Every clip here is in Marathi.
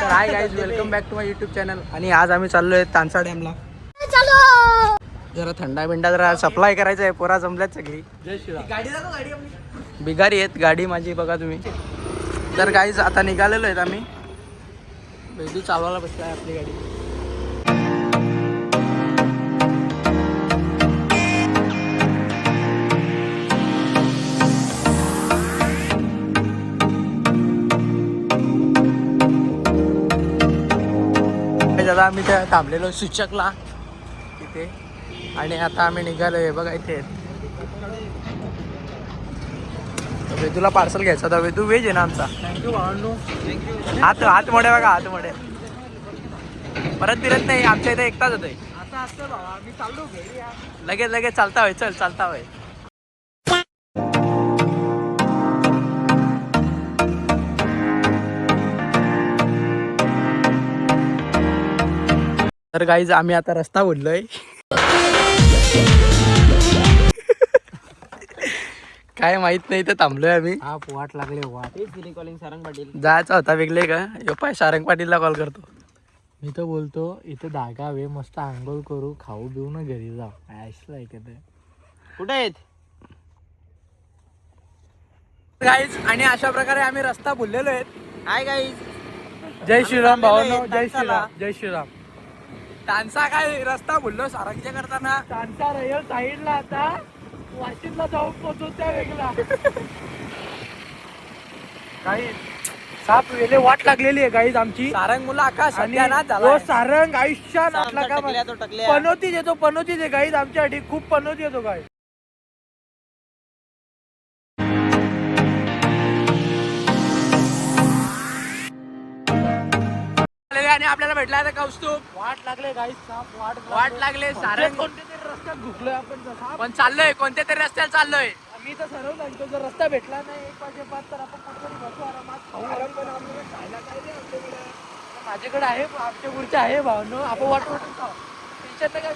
High guys, welcome back to my YouTube channel. आणि आज आम्ही चाललोय तानसा डॅमला. जरा थंडा बिंडा जरा सप्लाय करायचा आहे. पोरा जमल्यात सगळी. गाडी आपली बिगारी आहेत. गाडी माझी बघा तुम्ही. तर गाईज आता निघालेलो आहेत आम्ही. वेदू चालवायला बसलाय आपली गाडी. दादा आम्ही त्या थांबलेलो सूचकला तिथे आणि आता आम्ही निघालोय बघा इथे. वेदूला पार्सल घ्यायचा होता. वेदू वेज आहे ना आमचा. थँक्यू भावांनो. हात मोडे बघा, हात मोडे परत दिलत नाही. आमच्या इथे एकटाच होतोय. आता असतं भावा, आम्ही चाललो घरी. लगेच चालता होय. चल चालता होय. तर गाईज आम्ही आता रस्ता बोललोय. काय माहित नाही तर थांबलोय आम्ही. वाट लागले वाट. कॉलिंग सारंग पाटील जायचा होता वेगळे का. यो पाय सारंग पाटीलला कॉल करतो. मी तर बोलतो इथं धागा वे मस्त आंघोळ करू, खाऊ बिऊ ना घरी जाऊ. ऐकलं कुठे आहेत गाईज. आणि अशा प्रकारे आम्ही रस्ता बोललेलो आहेत. Hi guys. जय श्रीराम भावांनो. जय श्रीराम. जय श्रीराम. तानसा काय रस्ता बोललो सारंगच्या करताना. तानसा रहिल साईडला आता वाशीतला जाऊन पोहोचू त्या वेगळा. काही साप वेले वाट लागलेली आहे गाईज आमची. सारंग मुलं आकाश आणि सारंग आयुष्यात आपला का पनोतीच येतो. पनोतीच आहे गाईज आमच्यासाठी. खूप पनोती येतो गाईज. आणि आपल्याला भेटला आता कौस्तुभ. वाट लागले गाईज. वाट लागले. सारंग कोणत्या तरी रस्त्यात घुसलोय आपण. पण चाललोय कोणत्या तरी रस्त्याला चाललोय. मी तर सर्व सांगतो जर रस्ता भेटला नाही 1:05 तर आपण कुठेतरी बसू आरामात खाऊ. पण आपल्याला खायला काय नाही आमच्याकडे. माझ्याकडे आहे. आमच्या पुढचे आहे भावनो. आपण वाटून खाऊ. टेन्शन काय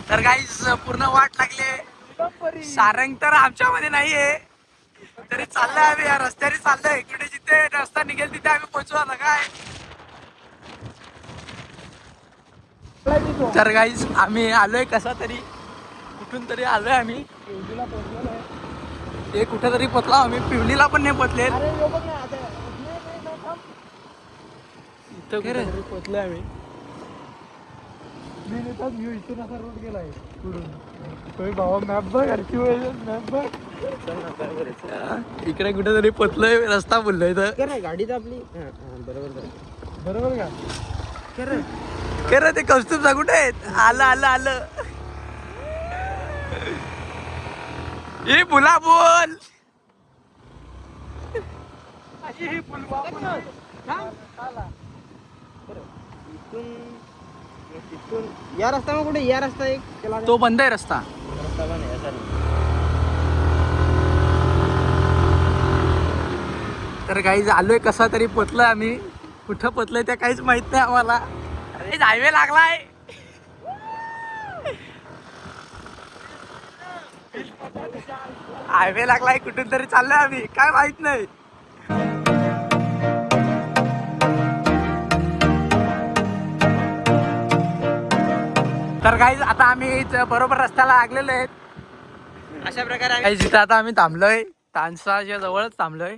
तर गाईज पूर्ण वाट लागले. सारंग तर आमच्यामध्ये नाहीये तरी चाललंय आम्ही या रस्त्याने चाललोय. कुठे जिथे रस्ता निघेल तिथे आम्ही पोहोचू. आता काय तर गाईज आम्ही आलोय कसा तरी. कुठून तरी आलोय आम्ही. पिवलीला पोहोचलेलो आहे. ते कुठे तरी पोचलो आम्ही. पिवलीला पण नाही पोचले. इथं पोचलोय आम्ही. मी इथून असा रोड गेलाय पुढून. भावा मॅप बघ. मॅप बघ. इकडे कुठे तरी पोचलोय. रस्ता बोललोय तर गाडी तर आपली बरोबर का. खरं ते कौस्तुभचा कुठे आहेत. आलं हे बुला बोल. या रस्ता मग कुठे. या रस्ता एक तो बंद आहे रस्ता. तर काही आलोय कसा तरी पोचलोय आम्ही. कुठं पोचलोय त्या काहीच माहित नाही आम्हाला. हायवे लागलाय. हायवे लागलाय. कुठून तरी चाललोय आम्ही. काय माहित नाही. तर काही आता आम्ही बरोबर रस्त्याला लागलेलो आहेत. अशा प्रकारे काही जिथं आता आम्ही थांबलोय. तानसाच्या जवळच थांबलोय.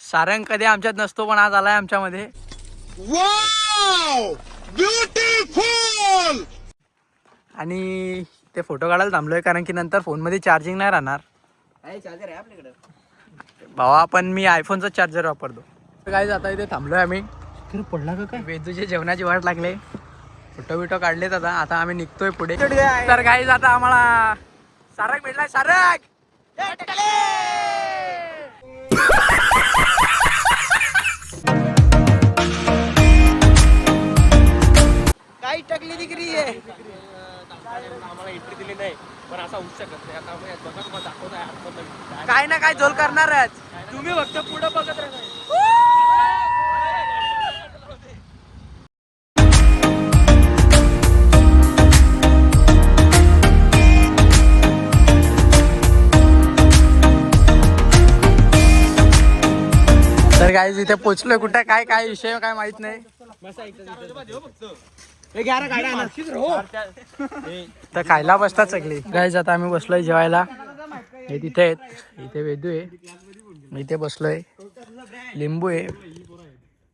सारंग कधी आमच्यात नसतो पण आज आलाय आमच्यामध्ये. ब्युटिफुल. आणि ते फोटो काढायला थांबलोय कारण की नंतर फोन मध्ये चार्जिंग नाही राहणार. चार्जर आहे आपल्याकडे भावा पण मी आयफोनचा चार्जर वापरतो. काय आता इथे थांबलोय आम्ही. पडला का काय. वेदूच्या जेवणाची वाट लागले. फोटो बिटो काढलेत. आता आम्ही निघतोय पुढे. तर गाईज आता आम्हाला सारंग भेटलाय. सारंग काही टकली दिकरी आहे. आम्हाला एंट्री दिली नाही पण असा होऊ शकत नाही. आता दाखवत काय ना काय झोल करणारच. तुम्ही फक्त पुढे बघत राहा. तर काय इथे पोचलोय, कुठे काय काय विषय काय माहित नाही. तर खायला बसतात सगळे गाईज. आता आम्ही बसलोय जेवायला. हे तिथे आहेत, इथे वेदू आहे, इथे बसलोय, लिंबू आहे,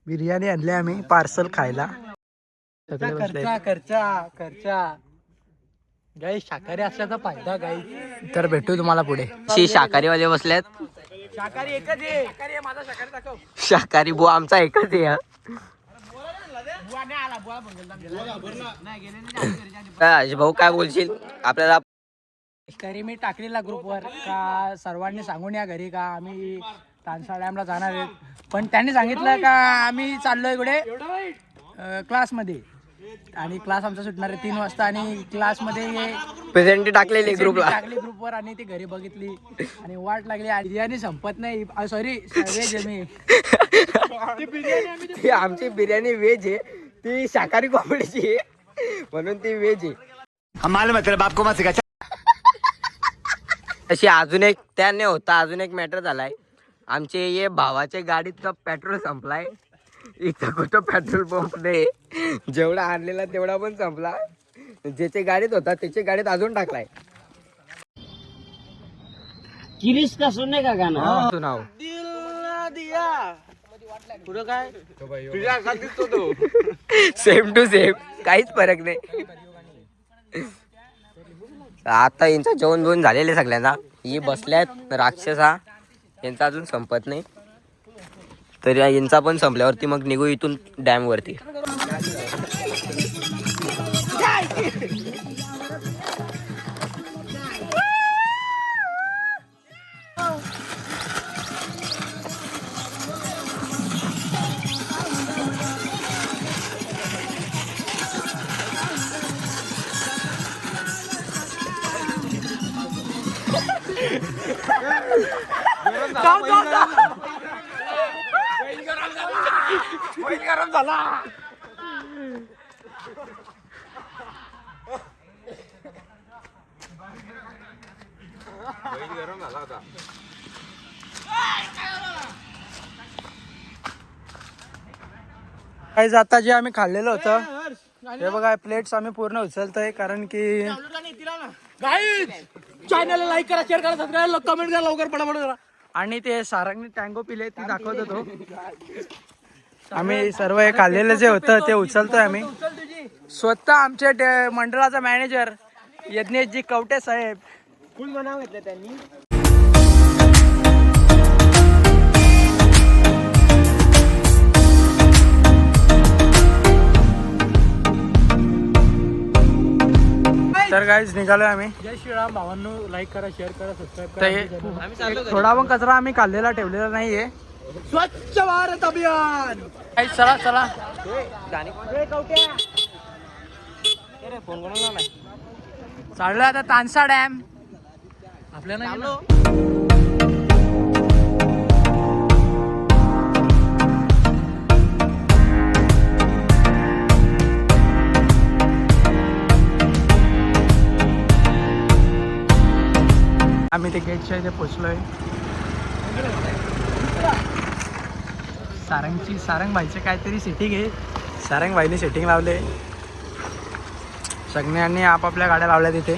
बिर्याणी आणली आम्ही पार्सल खायला. सगळे बसले. खर्चा गाई शाकाहारी असल्याचा फायदा गाई. तर भेटू तुम्हाला पुढे. शाकाहारी वाले बसल्यात. शाकाहारी एकच आहे. शाकाहारी आहे, माझा शाकाहारी दाखव. शाकाहारी बुवा आमचा एकच आहे. भाऊ काय बोलशील आपल्याला? तरी मी टाकलेला ग्रुपवर का सर्वांनी सांगून या घरी का आम्ही तानसा डॅमला जाणार आहेत. पण त्यांनी सांगितलं का आम्ही चाललोय इकडे क्लासमध्ये, आणि क्लास आमचा सुटणार आहे 3 वाजता. आणि क्लासमध्ये प्रेझेंट टाकलेली ग्रुपला, टाकली ग्रुपवर, आणि ती घरी बघितली आणि वाट लागली. बिर्याणी संपत नाही. सॉरी, व्हेज आहे मी. ती आमची बिर्याणी व्हेज आहे, ती शाकाहारी कॉमेडीची आहे म्हणून ती व्हेज आहे. अशी अजून एक त्याने होता, अजून एक मॅटर झालाय. आमचे ये भावाच्या गाडीचा पेट्रोल संपलाय. इथं कुठं पेट्रोल पंप नाही, जेवढा आणलेला तेवढा पण संपला. ज्याच्या गाडीत होता त्याच्या गाडीत अजून टाकलाय. किरीस का सुनने का गाना नाव पुढं काय सेम टू सेम, काहीच फरक नाही. आता यांचं जेवण बिवण झालेलं सगळ्यांना. ही बसल्यात राक्षसा, यांचा अजून संपत नाही. तर यांचा पण संपल्यावरती मग निघू इथून डॅम वरती. गरम झाला. गाईज आता जे आम्ही खाल्लेलं होतं हे बघा, प्लेट्स आम्ही पूर्ण उचलतोय कारण की गाईज चॅनलला लाईक करा, शेअर करा, सबस्क्राईब करा, कमेंट करा, लवकर पटापट. आणि ते सारंगने टँगो पिले ती दाखवत होतो. आम्ही सर्व हे खाल्लेलं जे होतं ते उचलतोय आम्ही. स्वतः आमच्या मंडळाचा मॅनेजर यज्ञेशजी कवटे साहेब फुल बनाव घेतलं त्यांनी. तर गाईज निघालोय आम्ही. जय श्रीराम भावांनो, लाईक करा, शेअर करा, सबस्क्राईब तर करा. थोडा पण कचरा आम्ही खाल्लेला ठेवलेला नाहीये. स्वच्छ भारत अभियान. गाईज चला चला चाललोय आता तानसा डॅम. आपल्याला आम्ही ते गेटच्या इथे पोचलोय. सारंग भाईचे काहीतरी सेटिंग आहे. सारंग भाईने सेटिंग लावले. सगळ्यांनी आपापल्या गाड्या लावल्या तिथे.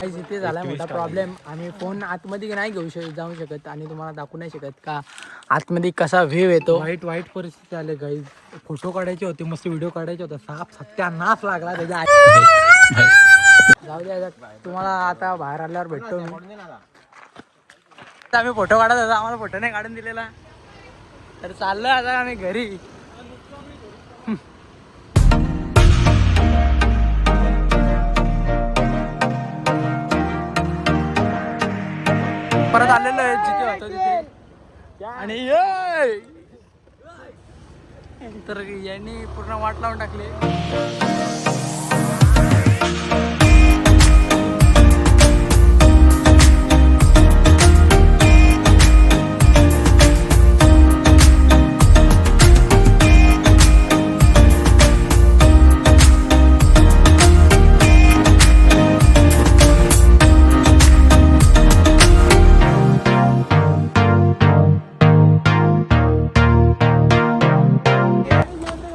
इथे झाला मोठा प्रॉब्लेम. आम्ही फोन आतमध्ये नाही जाऊ शकत आणि तुम्हाला दाखवू नाही शकत का आतमध्ये कसा व्ह्यू येतो. वाईट परिस्थिती आली गाईज. फोटो काढायचे होते, मस्त व्हिडिओ काढायचे होता. साप सत्यानाश लागला त्याच्या. जाऊ द्या, तुम्हाला आता बाहेर आल्यावर भेटतो मी. आम्ही फोटो काढत होतो, आम्हाला फोटो नाही काढून दिलेला. तर चाललोय आता आम्ही घरी. परत आलेलो आहे जिथे होतो तिथे. आणि तर यांनी पूर्ण वाट लावून टाकली.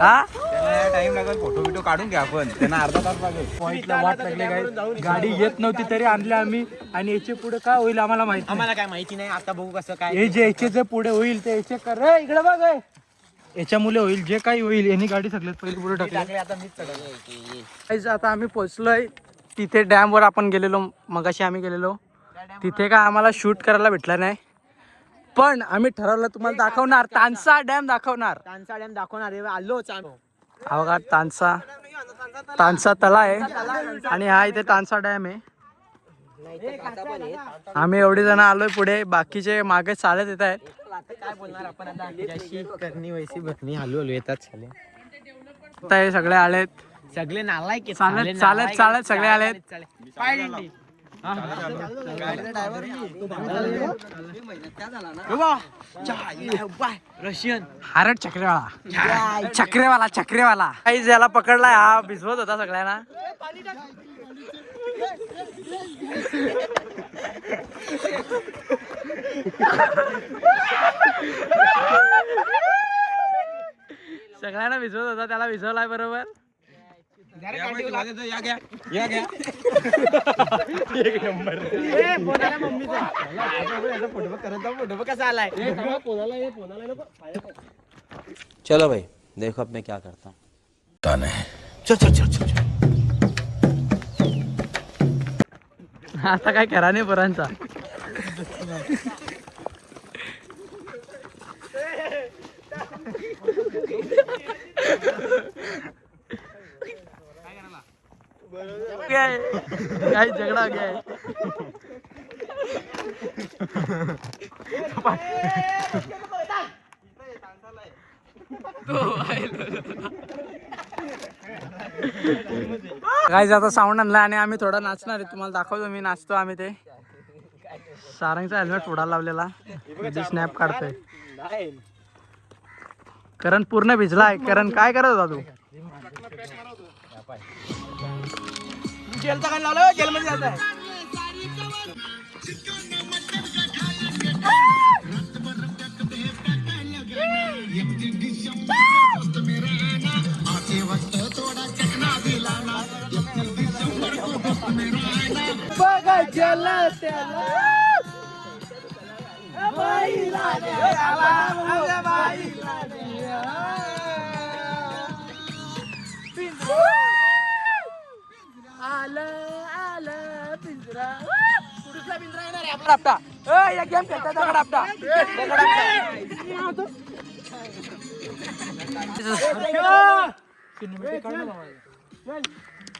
हा टाइम लागेल, फोटो बिटो काढून घ्या आपण, त्यांना अर्धा तास लागेल. पॉइंटला वाट लागली काय गाडी येत नव्हती तरी आणल्या आम्ही आणि याच्या पुढे काय होईल आम्हाला माहिती नाही. आम्हाला काय माहिती नाही, आता बघू कसं काय. हे जे याचे जे पुढे होईल ते याचे कर रे, इकडे बघ हे. याच्यामुळे होईल जे काही होईल यांनी गाडी सगळ्यात पहिले पुढे टाकली. आता मीच चढवलं. Guys, आता आम्ही पोहोचलोय तिथे डॅम वर आपण गेलेलो मगाशी आम्ही गेलेलो तिथे काय आम्हाला शूट करायला भेटलं नाही पण आम्ही ठरवलं तुम्हाला दाखवणार तानसा डॅम दाखवणार. तानसा डॅम दाखवणार आहे. आलोच आम्ही. हा बघा तानसा तला आहे आणि हा इथे तानसा डॅम आहे. आम्ही एवढी जण आलोय पुढे, बाकीचे मागे चालत येत आहेत. काय बोलणार आपण आता, जशी करणी वैसी बघणी, हलू येतात सगळे. आता हे सगळे आलेत, सगळे नालायक आहेत, चालत सगळे चालत नालायक चालत आहेत, सगळे आलेत. पाय दिंडी. रशियन हारट चक्रेवाला काही ज्याला पकडलाय हा भिजवत होता सगळ्यांना. सगळ्यांना भिजवत होता, त्याला भिजवलाय बरोबर. फोटो कसा आलाय. चलो भाई देखो अब मैं क्या करता हूँ. आता काय करा नाही पोरांचा. काय झगडा गया है. गाईज आता साऊंड आणला आणि आम्ही थोडा नाचणार आहे, तुम्हाला दाखवतो मी नाचतो. आम्ही ते सारंगचा हेल्मेट फोडायला लावलेला स्नॅप काढतोय. करण पूर्ण भिजलाय. करण काय करत होता तू.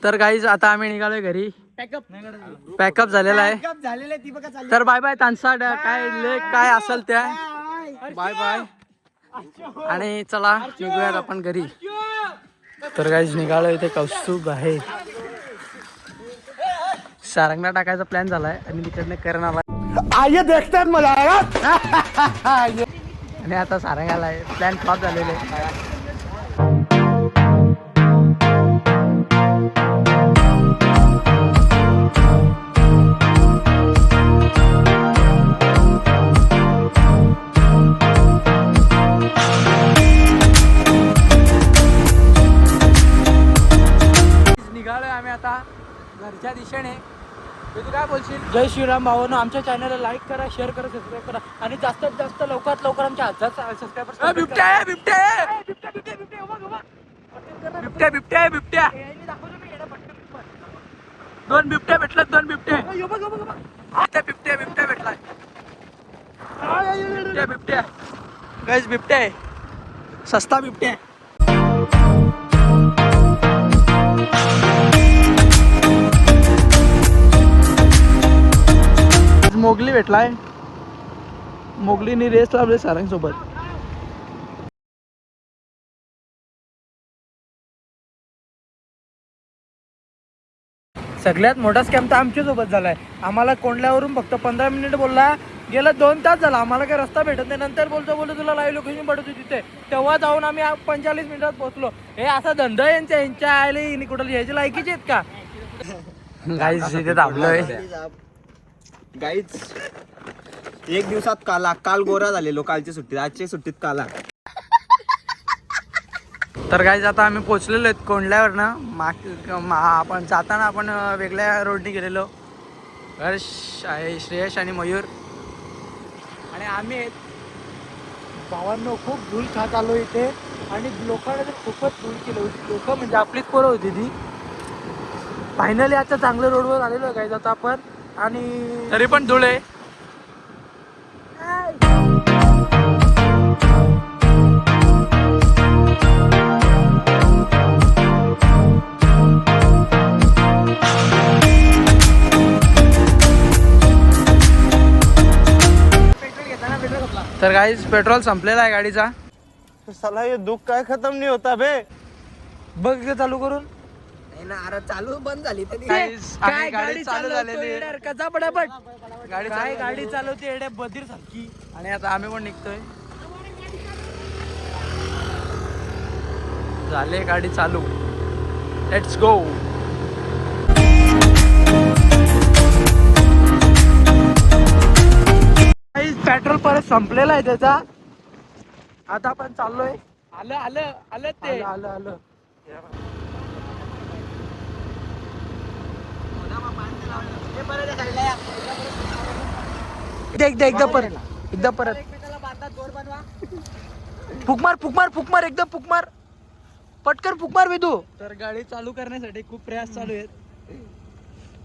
तर गाईज आता आम्ही निघालोय घरी. पॅकअप झालेला आहे. तर बाय बाय तानसा काय लेक काय असेल त्या बाय बाय आणि चला निघूयात आपण घरी. तर गाईज निघालो. इथे कौस्तुभ आहे. सारंगला टाकायचा प्लॅन झालाय आणि तिकडनं करण आला आणि आता सारंगाला आहे. प्लॅन फ्लॉप झालेले. निघालोय आम्ही आता घरच्या दिशेने. तू काय बोलशील. जय श्रीराम भावांनो, आमच्या चॅनलला लाईक करा, शेअर करा, सबस्क्राईब करा आणि जास्तीत जास्त लवकरात लवकर आमच्या 1000 सबस्क्रायबर. बिबट्या 2 बिबट्या भेटला. 2 बिबट्या भेटलाय. बिबट्या गाईस, बिबट्या आहे. सस्ता बिबट्या. मोगली भेटलाय. मोगलीने रेस लावले सारंग सोबत. सगळ्यात मोठा स्कॅम तर आमच्या सोबत झालाय. आम्हाला कोंडल्यावरून फक्त 15 मिनिट बोलला, गेला 2 तास झाला. आम्हाला काय रस्ता भेटत नाही. नंतर बोलतो तुला लाईव्ह लोकेशन पडतो तिथे. तेव्हा जाऊन आम्ही 45 मिनिटात पोहोचलो. हे असा धंदा यांच्या आले कुठं यायची लायकीचे आहेत का. गाईज इथे थांबलोय. गाईच एक दिवसात काल गोरा झालेलो. कालच्या सुट्टीत, आजच्या सुट्टीत काला. तर गाईज आता आम्ही पोचलेलो आहेत कोंडल्यावर ना आपण जाताना आपण वेगळ्या रोडने गेलेलो. हर्ष आहे, श्रेयश आणि मयूर आणि आम्ही आहेत. भावांनो खूप धूळ खात आलो इथे आणि लोकांना तर खूपच धूळ केलं होती. लोक म्हणजे आपलीच पोरं होती ती. फायनली आता चांगल्या रोडवर आलेलो गाईज आता आपण आणि तरी पण धूळ आहे. तर गाईज पेट्रोल संपलेला आहे गाडीचा. साला ये दुःख काय खतम नाही होता बे. बघ इथे चालू करून अरे चालू बंद झाली तरी काय गाडी चालू झालेली आहे. कसा पटापट काय गाडी चालवते एवढ्या बधीर सारखी. आणि आता आम्ही पण निघतोय. झाले गाडी चालू. Let's go. पेट्रोल परत संपलेला आहे त्याचा. आता आपण चाललोय. आलं आलं आलं ते आलं आलं. एकदा परत फुक मार एकदम फुक मार. पटकन फुक मार विदू. तर गाडी चालू करण्यासाठी खूप प्रयास चालू आहेत.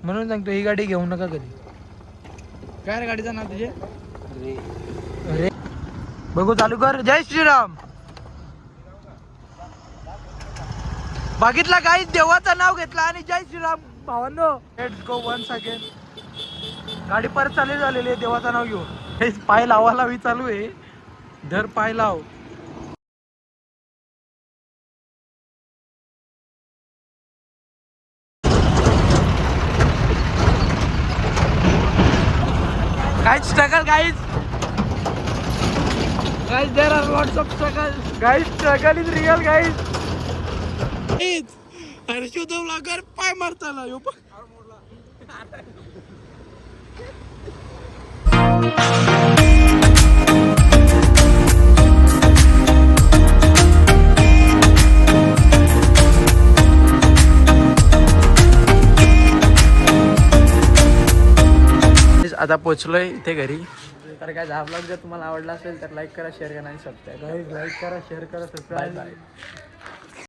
म्हणून सांगतो ही गाडी घेऊ नका कधी. काय रे गाडीचं नाव तुझे? अरे बघू चालू कर. जय श्रीराम. बघितला गाईस देवाचं नाव घेतलं आणि जय श्रीराम भावांनो. Let's go once again. गाडी परत चालू झालेली आहे देवाचं नाव घेऊन. पाय लावायला मी चालू आहे. धर पाय लाव. Guys, struggle, guys. Guys, there are lots of struggle. Guys, struggle is real, guys. हर्षोदव लागर पाय मारताना यो. आता पोचलोय इथे घरी. तर काय हा ब्लॉग जर तुम्हाला आवडला असेल तर लाईक करा, शेअर करा आणि सबस्क्राईब. लाईक करा, शेअर करा, सबस्क्राईब.